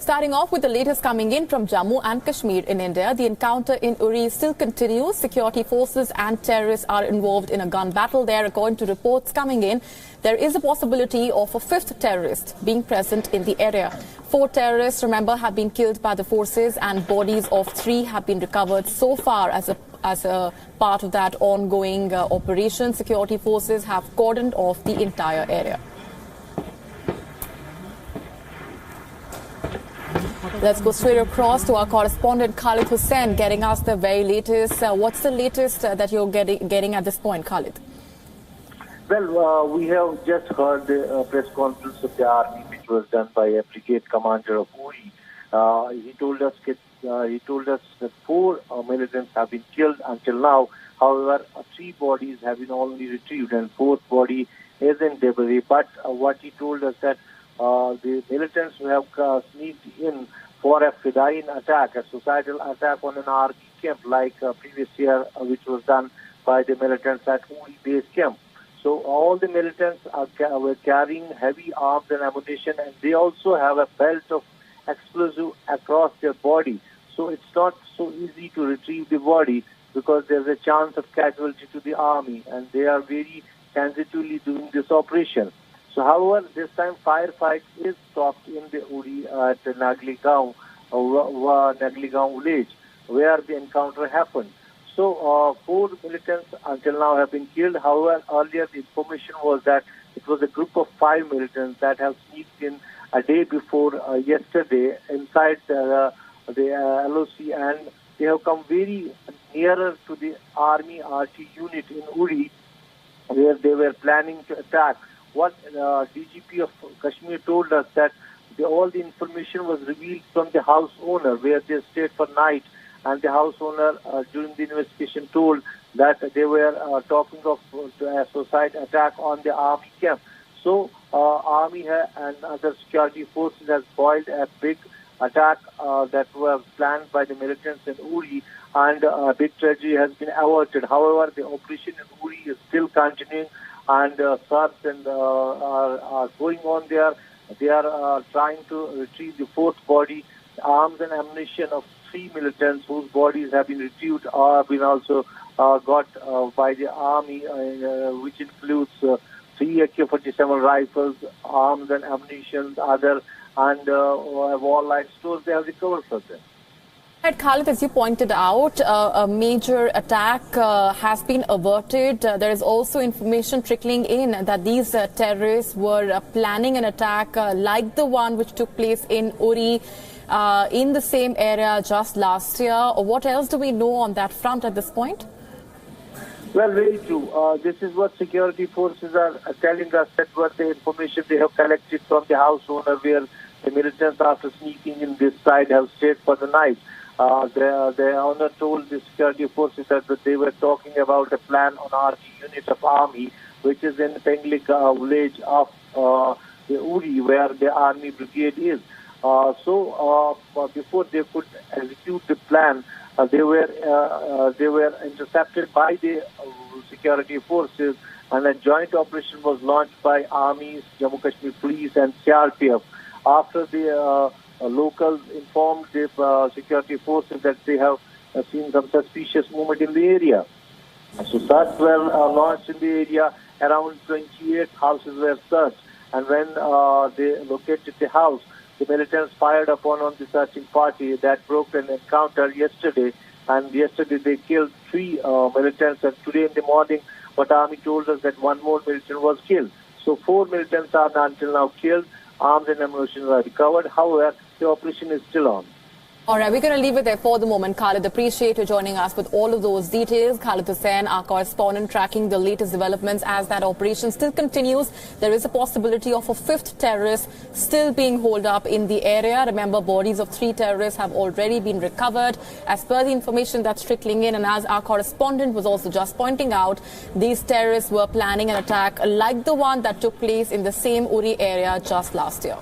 Starting off with the latest coming in from Jammu and Kashmir in India, the encounter in Uri still continues. Security forces and terrorists are involved in a gun battle there. According to reports coming in, there is a possibility of a fifth terrorist being present in the area. 4 terrorists, remember, have been killed by the forces and bodies of 3 have been recovered so far as a part of that ongoing operation. Security forces have cordoned off the entire area. Let's go straight across to our correspondent Khalid Hussain, getting us the very latest. What's the latest that you're getting at this point, Khalid? Well, we have just heard the press conference of the army, which was done by a brigade commander of Uri. He told us that 4 militants have been killed until now. However, 3 bodies have been already retrieved, and 4th body is in debris. But what he told us that the militants who have sneaked in for a Fidain attack, a suicidal attack on an army camp like previous year, which was done by the militants at Uri base camp. So all the militants were carrying heavy arms and ammunition, and they also have a belt of explosive across their body. So it's not so easy to retrieve the body because there's a chance of casualty to the army, and they are very sensitively doing this operation. So, however, this time firefight is stopped in the Uri at Nagligaon village, where the encounter happened. So, 4 militants until now have been killed. However, earlier the information was that it was a group of 5 militants that have sneaked in a day before yesterday inside the LOC, and they have come very nearer to the army RT unit in Uri, where they were planning to attack. What DGP of Kashmir told us that all the information was revealed from the house owner, where they stayed for night, and the house owner during the investigation told that they were talking of a suicide attack on the army camp. So army and other security forces has foiled a big attack that was planned by the militants in Uri, and a big tragedy has been averted. However, the operation in Uri is still continuing, and search are going on there. They are trying to retrieve the 4th body. Arms and ammunition of 3 militants whose bodies have been retrieved have been also got by the army, which includes 3 AK-47 rifles, arms and ammunition, other, and wall-line stores they have recovered from them. Khalid, as you pointed out, a major attack has been averted. There is also information trickling in that these terrorists were planning an attack like the one which took place in Uri in the same area just last year. What else do we know on that front at this point? Well, very true. This is what security forces are telling us, that what the information they have collected from the house owner, where the militants, after sneaking in this side, have stayed for the night. The owner told the security forces that they were talking about a plan on RT unit of army, which is in Penglik village of the Uri, where the army brigade is. So before they could execute the plan, they were intercepted by the security forces, and a joint operation was launched by armies, Jammu Kashmir Police, and CRPF. After the locals informed the security forces that they have seen some suspicious movement in the area. So search were launched in the area. Around 28 houses were searched, and when they located the house, the militants fired upon the searching party. That broke an encounter yesterday, and yesterday they killed 3 militants, and today in the morning, what army told us that 1 more militant was killed. So 4 militants are until now killed. Arms and ammunition are recovered. However, the operation is still on. All right, we're going to leave it there for the moment. Khalid, appreciate you joining us with all of those details. Khalid Hussain, our correspondent, tracking the latest developments as that operation still continues. There is a possibility of a 5th terrorist still being holed up in the area. Remember, bodies of 3 terrorists have already been recovered as per the information that's trickling in. And as our correspondent was also just pointing out, these terrorists were planning an attack like the one that took place in the same Uri area just last year.